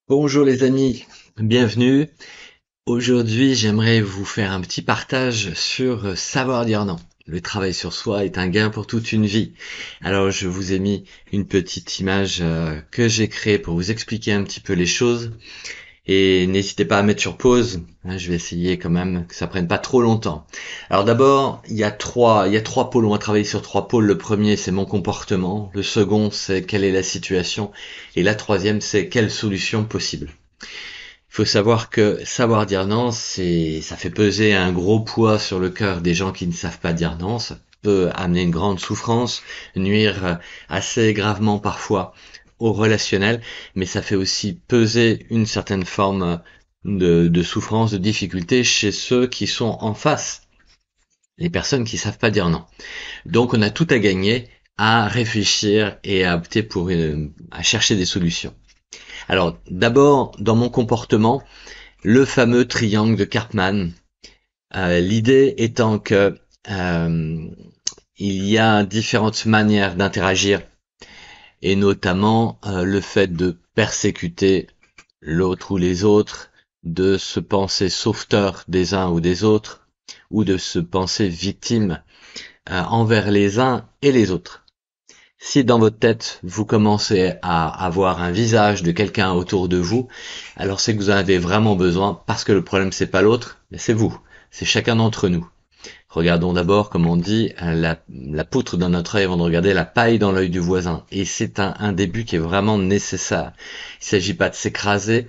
Bonjour les amis, bienvenue. Aujourd'hui, j'aimerais vous faire un petit partage sur savoir dire non. Le travail sur soi est un gain pour toute une vie. Alors, je vous ai mis une petite image que j'ai créée pour vous expliquer un petit peu les choses. Et n'hésitez pas à mettre sur pause. Je vais essayer quand même que ça prenne pas trop longtemps. Alors d'abord, il y a trois pôles. On va travailler sur trois pôles. Le premier, c'est mon comportement. Le second, c'est quelle est la situation. Et la troisième, c'est quelle solution possible. Il faut savoir que savoir dire non, ça fait peser un gros poids sur le cœur des gens qui ne savent pas dire non. Ça peut amener une grande souffrance, nuire assez gravement parfois au relationnel, mais ça fait aussi peser une certaine forme de souffrance, de difficulté chez ceux qui sont en face, les personnes qui savent pas dire non. Donc on a tout à gagner à réfléchir et à opter à chercher des solutions. Alors d'abord, dans mon comportement, le fameux triangle de Karpman. L'idée étant que il y a différentes manières d'interagir et notamment le fait de persécuter l'autre ou les autres, de se penser sauveteur des uns ou des autres, ou de se penser victime envers les uns et les autres. Si dans votre tête, vous commencez à avoir un visage de quelqu'un autour de vous, alors c'est que vous en avez vraiment besoin parce que le problème c'est pas l'autre, mais c'est vous. C'est chacun d'entre nous. Regardons d'abord, comme on dit, la poutre dans notre œil avant de regarder la paille dans l'œil du voisin. Et c'est un début qui est vraiment nécessaire. Il ne s'agit pas de s'écraser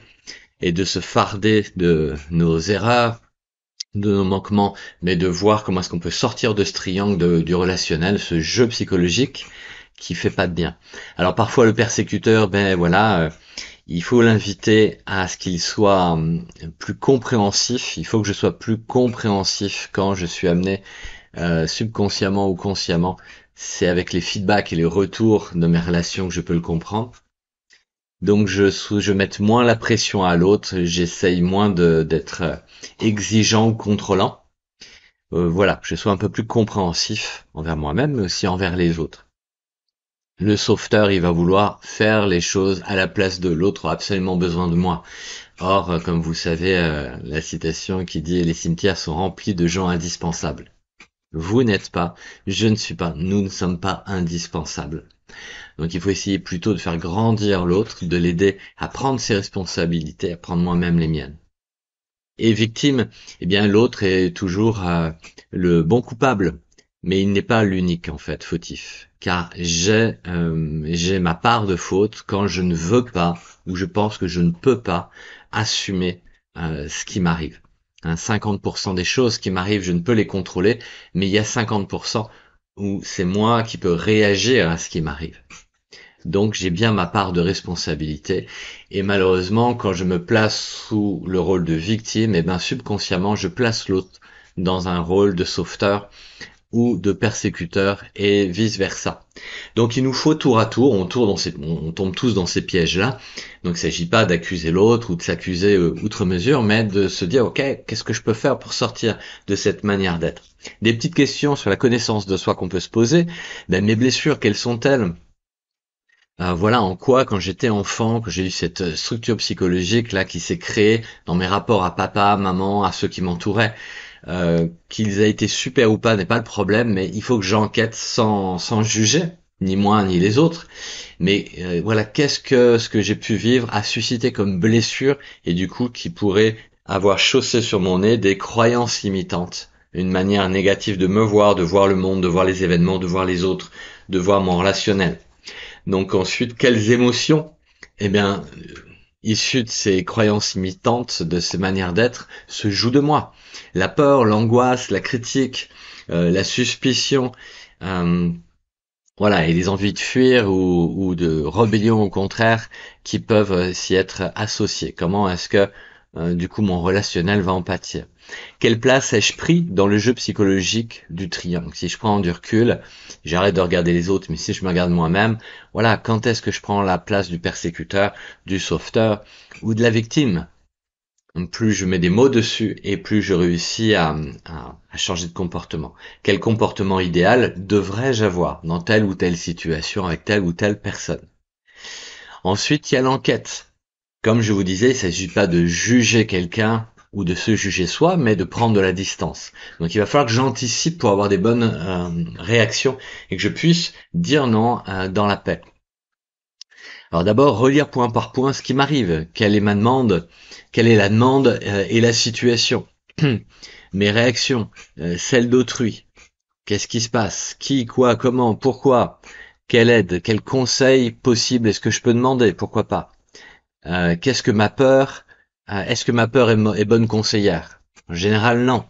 et de se farder de nos erreurs, de nos manquements, mais de voir comment est-ce qu'on peut sortir de ce triangle du relationnel, ce jeu psychologique qui fait pas de bien. Alors parfois le persécuteur, ben voilà, il faut l'inviter à ce qu'il soit plus compréhensif. Il faut que je sois plus compréhensif quand je suis amené subconsciemment ou consciemment. C'est avec les feedbacks et les retours de mes relations que je peux le comprendre. Donc je mette moins la pression à l'autre, j'essaye moins d'être exigeant ou contrôlant. Voilà, que je sois un peu plus compréhensif envers moi-même, mais aussi envers les autres. Le sauveteur, il va vouloir faire les choses à la place de l'autre, a absolument besoin de moi. Or, comme vous savez, la citation qui dit les cimetières sont remplis de gens indispensables. Vous n'êtes pas, je ne suis pas, nous ne sommes pas indispensables. Donc il faut essayer plutôt de faire grandir l'autre, de l'aider à prendre ses responsabilités, à prendre moi-même les miennes. Et victime, eh bien l'autre est toujours le bon coupable, mais il n'est pas l'unique en fait fautif, car j'ai ma part de faute quand je ne veux pas ou je pense que je ne peux pas assumer ce qui m'arrive. 50% des choses qui m'arrivent, je ne peux les contrôler, mais il y a 50% où c'est moi qui peux réagir à ce qui m'arrive. Donc j'ai bien ma part de responsabilité et malheureusement quand je me place sous le rôle de victime, et ben subconsciemment je place l'autre dans un rôle de sauveteur ou de persécuteur et vice versa. Donc il nous faut tour à tour, on tombe tous dans ces pièges-là. Donc il ne s'agit pas d'accuser l'autre ou de s'accuser outre mesure, mais de se dire ok, qu'est-ce que je peux faire pour sortir de cette manière d'être. Des petites questions sur la connaissance de soi qu'on peut se poser. Ben, mes blessures, quelles sont-elles? Voilà en quoi, quand j'étais enfant, que j'ai eu cette structure psychologique là qui s'est créée dans mes rapports à papa, maman, à ceux qui m'entouraient, qu'ils aient été super ou pas n'est pas le problème, mais il faut que j'enquête sans juger, ni moi ni les autres. Mais voilà, qu'est-ce que ce que j'ai pu vivre a suscité comme blessure et du coup qui pourrait avoir chaussé sur mon nez des croyances limitantes, une manière négative de me voir, de voir le monde, de voir les événements, de voir les autres, de voir mon relationnel. Donc ensuite, quelles émotions, eh bien, issues de ces croyances imitantes, de ces manières d'être, se jouent de moi. La peur, l'angoisse, la critique, la suspicion, euh, voilà, et les envies de fuir ou de rébellion au contraire, qui peuvent s'y être associées. Comment est-ce que, du coup, mon relationnel va en pâtir? Quelle place ai-je pris dans le jeu psychologique du triangle? Si je prends du recul, j'arrête de regarder les autres, mais si je me regarde moi-même, voilà, quand est-ce que je prends la place du persécuteur, du sauveteur ou de la victime? Plus je mets des mots dessus et plus je réussis à changer de comportement. Quel comportement idéal devrais-je avoir dans telle ou telle situation avec telle ou telle personne? Ensuite, il y a l'enquête. Comme je vous disais, il ne s'agit pas de juger quelqu'un ou de se juger soi, mais de prendre de la distance. Donc il va falloir que j'anticipe pour avoir des bonnes réactions et que je puisse dire non dans la paix. Alors d'abord, relire point par point ce qui m'arrive. Quelle est ma demande? Quelle est la demande et la situation? Mes réactions, celles d'autrui. Qu'est-ce qui se passe? Qui, quoi, comment, pourquoi? Quelle aide, quel conseil possible est-ce que je peux demander? Pourquoi pas? Qu'est-ce que ma peur? Est-ce que ma peur est bonne conseillère? En général, non.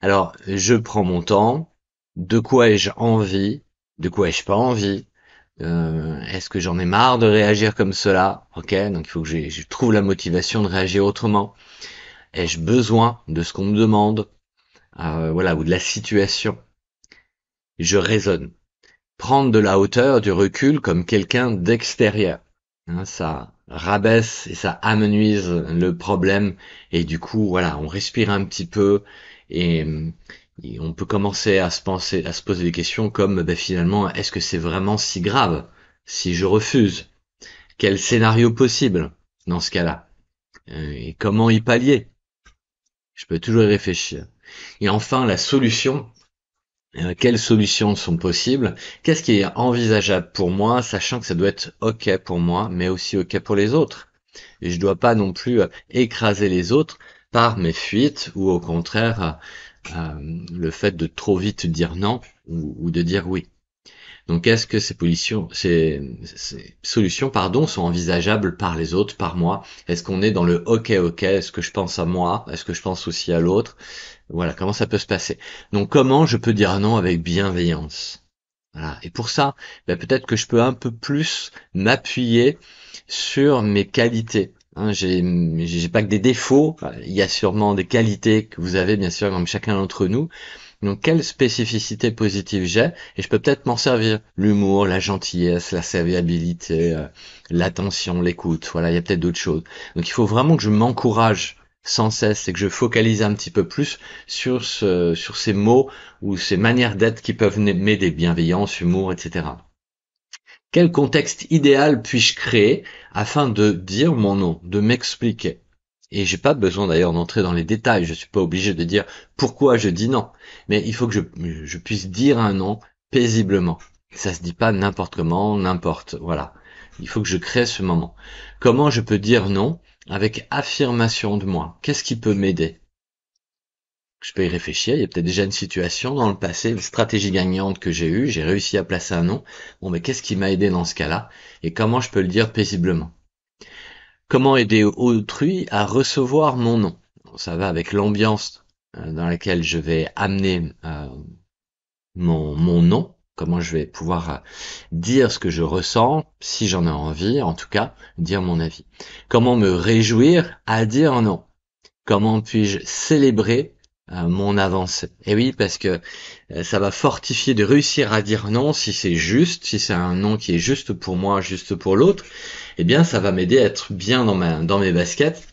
Alors, je prends mon temps. De quoi ai-je envie? De quoi ai-je pas envie? Est-ce que j'en ai marre de réagir comme cela? Ok, donc il faut que je trouve la motivation de réagir autrement. Ai-je besoin de ce qu'on me demande? Voilà, ou de la situation? Je raisonne. Prendre de la hauteur, du recul comme quelqu'un d'extérieur. Hein, ça rabaisse et ça amenuise le problème et du coup, voilà, on respire un petit peu et, et on peut commencer à se poser des questions comme ben, finalement, est-ce que c'est vraiment si grave si je refuse? Quel scénario possible dans ce cas-là? Et comment y pallier? Je peux toujours y réfléchir. Et enfin, la solution. Quelles solutions sont possibles? Qu'est-ce qui est envisageable pour moi, sachant que ça doit être OK pour moi, mais aussi OK pour les autres. Et je dois pas non plus écraser les autres par mes fuites ou au contraire le fait de trop vite dire non ou de dire oui. Donc est-ce que ces solutions sont envisageables par les autres, par moi? Est-ce qu'on est dans le OK OK? Est-ce que je pense à moi? Est-ce que je pense aussi à l'autre? Voilà, comment ça peut se passer. Donc comment je peux dire non avec bienveillance? Voilà. Et pour ça, ben, peut-être que je peux un peu plus m'appuyer sur mes qualités. Hein, j'ai pas que des défauts, il y a sûrement des qualités que vous avez bien sûr comme chacun d'entre nous. Donc quelle spécificité positive j'ai et je peux peut-être m'en servir. L'humour, la gentillesse, la serviabilité, l'attention, l'écoute. Voilà, il y a peut-être d'autres choses. Donc il faut vraiment que je m'encourage sans cesse et que je focalise un petit peu plus sur ces mots ou ces manières d'être qui peuvent m'aider, bienveillance, humour, etc. Quel contexte idéal puis-je créer afin de dire mon nom, de m'expliquer? Et j'ai pas besoin d'ailleurs d'entrer dans les détails, je suis pas obligé de dire pourquoi je dis non, mais il faut que je puisse dire un non paisiblement. Ça se dit pas n'importe comment, n'importe, voilà. Il faut que je crée ce moment. Comment je peux dire non avec affirmation de moi? Qu'est-ce qui peut m'aider? Je peux y réfléchir, il y a peut-être déjà une situation dans le passé, une stratégie gagnante que j'ai eue, j'ai réussi à placer un nom. Bon, mais qu'est-ce qui m'a aidé dans ce cas-là? Et comment je peux le dire paisiblement? Comment aider autrui à recevoir mon nom? Ça va avec l'ambiance dans laquelle je vais amener mon nom, comment je vais pouvoir dire ce que je ressens, si j'en ai envie, en tout cas, dire mon avis. Comment me réjouir à dire non? Comment puis-je célébrer mon avancée? Et oui, parce que ça va fortifier de réussir à dire non si c'est juste, si c'est un non qui est juste pour moi, juste pour l'autre, eh bien ça va m'aider à être bien dans mes baskets.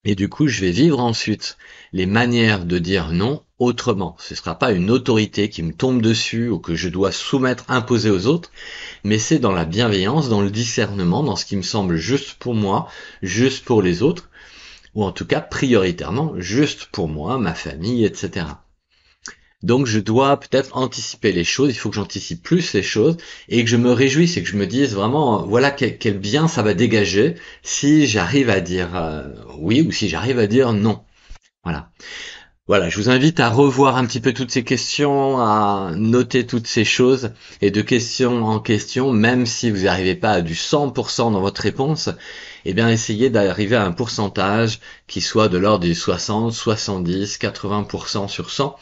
Et du coup, je vais vivre ensuite les manières de dire non autrement. Ce ne sera pas une autorité qui me tombe dessus ou que je dois soumettre, imposer aux autres, mais c'est dans la bienveillance, dans le discernement, dans ce qui me semble juste pour moi, juste pour les autres, ou en tout cas prioritairement juste pour moi, ma famille, etc. Donc je dois peut-être anticiper les choses, il faut que j'anticipe plus les choses et que je me réjouisse et que je me dise vraiment voilà quel bien ça va dégager si j'arrive à dire oui ou si j'arrive à dire non. Voilà. Voilà, je vous invite à revoir un petit peu toutes ces questions, à noter toutes ces choses et de question en question, même si vous n'arrivez pas à du 100% dans votre réponse, eh bien essayez d'arriver à un pourcentage qui soit de l'ordre du 60, 70, 80% sur 100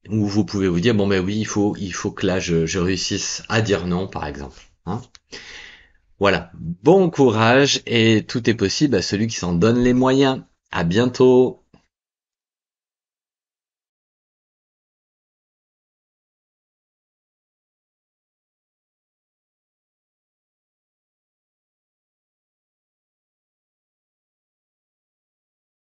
où vous pouvez vous dire bon ben oui il faut que là je réussisse à dire non par exemple. Hein, voilà, bon courage et tout est possible à celui qui s'en donne les moyens. À bientôt.